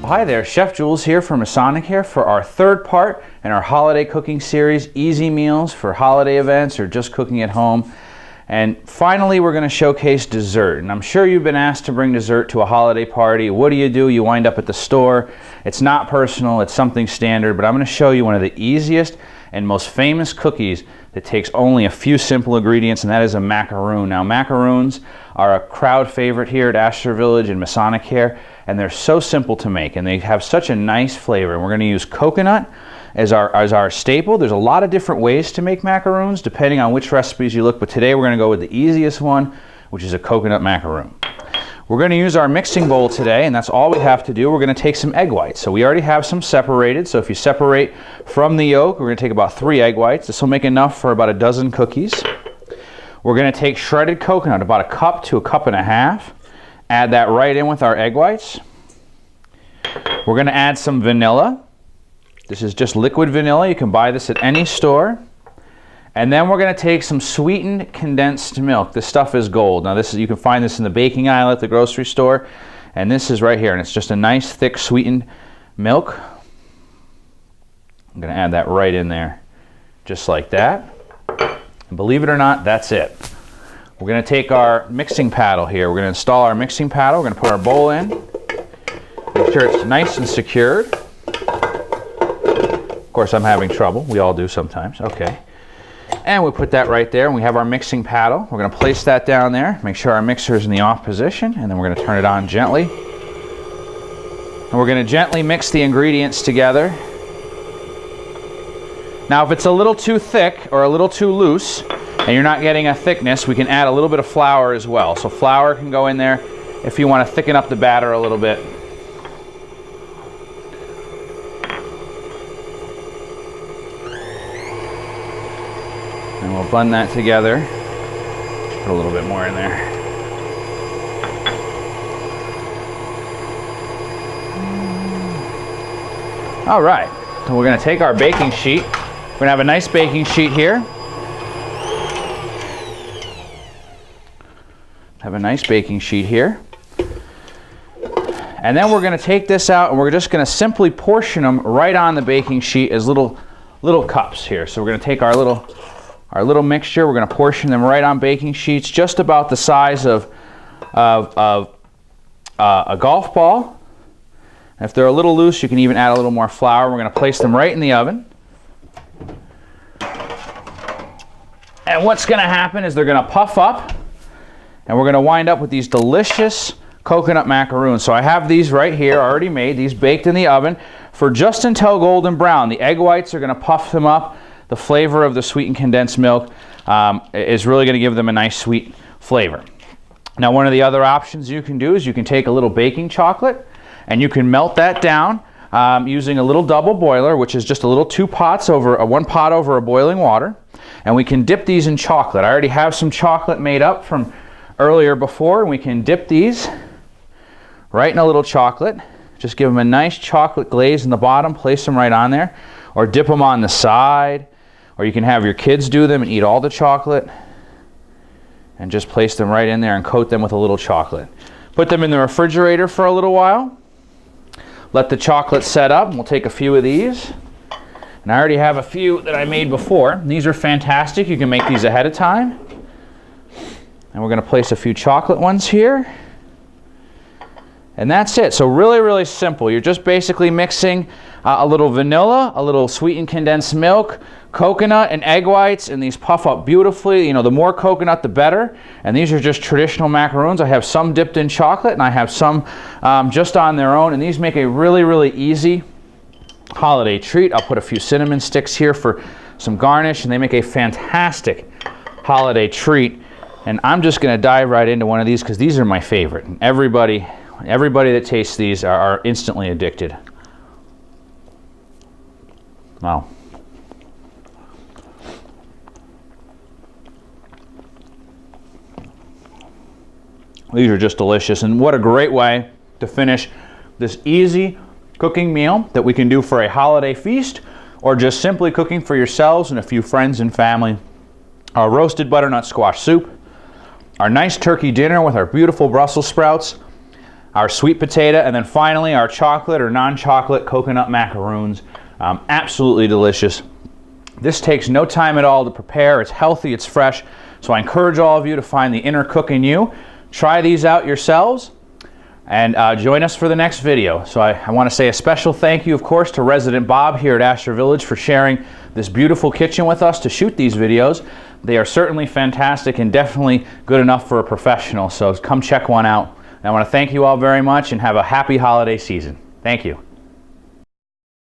Hi there, Chef Jules here from Masonicare for our third part in our holiday cooking series, Easy Meals for holiday events or just cooking at home. And finally, we're going to showcase dessert. And I'm sure you've been asked to bring dessert to a holiday party. What do? You wind up at the store. It's not personal, it's something standard, but I'm going to show you one of the easiest and most famous cookies that takes only a few simple ingredients, and that is a macaroon. Now, macaroons are a crowd favorite here at Astor Village and Masonicare, and they're so simple to make, and they have such a nice flavor. And we're going to use coconut as our staple. There's a lot of different ways to make macaroons depending on which recipes you look, but today we're going to go with the easiest one, which is a coconut macaroon. We're going to use our mixing bowl today, and that's all we have to do. We're going to take some egg whites. So we already have some separated, so if you separate from the yolk, we're going to take about 3 egg whites. This will make enough for about a dozen cookies. We're going to take shredded coconut, about 1 cup to 1.5 cups. Add that right in with our egg whites. We're going to add some vanilla. This is just liquid vanilla. You can buy this at any store. And then we're going to take some sweetened condensed milk. This stuff is gold. Now you can find this in the baking aisle at the grocery store. And this is right here. And it's just a nice thick sweetened milk. I'm going to add that right in there. Just like that. And believe it or not, that's it. We're going to take our mixing paddle here. We're going to install our mixing paddle. We're going to put our bowl in. Make sure it's nice and secured. Of course, I'm having trouble. We all do sometimes. Okay. And we put that right there, and we have our mixing paddle. We're going to place that down there. Make sure our mixer is in the off position, and then we're going to turn it on gently. And we're going to gently mix the ingredients together. Now, if it's a little too thick or a little too loose, and you're not getting a thickness, we can add a little bit of flour as well. So flour can go in there if you want to thicken up the batter a little bit. And we'll blend that together. Put a little bit more in there. All right, so we're going to take our baking sheet. We're going to have a nice baking sheet here. Have a nice baking sheet here. And then we're going to take this out, and we're just going to simply portion them right on the baking sheet as little cups here. So we're going to take our little mixture. We're going to portion them right on baking sheets, just about the size of a golf ball. And if they're a little loose, you can even add a little more flour. We're going to place them right in the oven. And what's going to happen is they're going to puff up, and we're going to wind up with these delicious coconut macaroons. So I have these right here already made, these baked in the oven for just until golden brown. The egg whites are going to puff them up. The flavor of the sweetened condensed milk is really going to give them a nice sweet flavor. Now, one of the other options you can do is you can take a little baking chocolate and you can melt that down using a little double boiler, which is just a little 2 pots over one pot over a boiling water. And we can dip these in chocolate. I already have some chocolate made up from earlier before, and we can dip these right in a little chocolate. Just give them a nice chocolate glaze in the bottom, place them right on there, or dip them on the side, or you can have your kids do them and eat all the chocolate and just place them right in there and coat them with a little chocolate. Put them in the refrigerator for a little while. Let the chocolate set up, and we'll take a few of these. And I already have a few that I made before. These are fantastic. You can make these ahead of time. And we're going to place a few chocolate ones here. And that's it. So really, really simple. You're just basically mixing a little vanilla, a little sweetened condensed milk, coconut, and egg whites, and these puff up beautifully. You know, the more coconut, the better. And these are just traditional macaroons. I have some dipped in chocolate, and I have some just on their own. And these make a really, really easy holiday treat. I'll put a few cinnamon sticks here for some garnish, and they make a fantastic holiday treat. And I'm just going to dive right into one of these because these are my favorite. And everybody that tastes these are instantly addicted. Wow. These are just delicious, and what a great way to finish this easy cooking meal that we can do for a holiday feast or just simply cooking for yourselves and a few friends and family. Our roasted butternut squash soup, our nice turkey dinner with our beautiful Brussels sprouts, our sweet potato, and then finally our chocolate or non-chocolate coconut macaroons. Absolutely delicious. This takes no time at all to prepare. It's healthy, it's fresh. So I encourage all of you to find the inner cook in you. Try these out yourselves and join us for the next video. So I want to say a special thank you, of course, to Resident Bob here at Astor Village for sharing this beautiful kitchen with us to shoot these videos. They are certainly fantastic and definitely good enough for a professional. So come check one out. And I want to thank you all very much and have a happy holiday season. Thank you.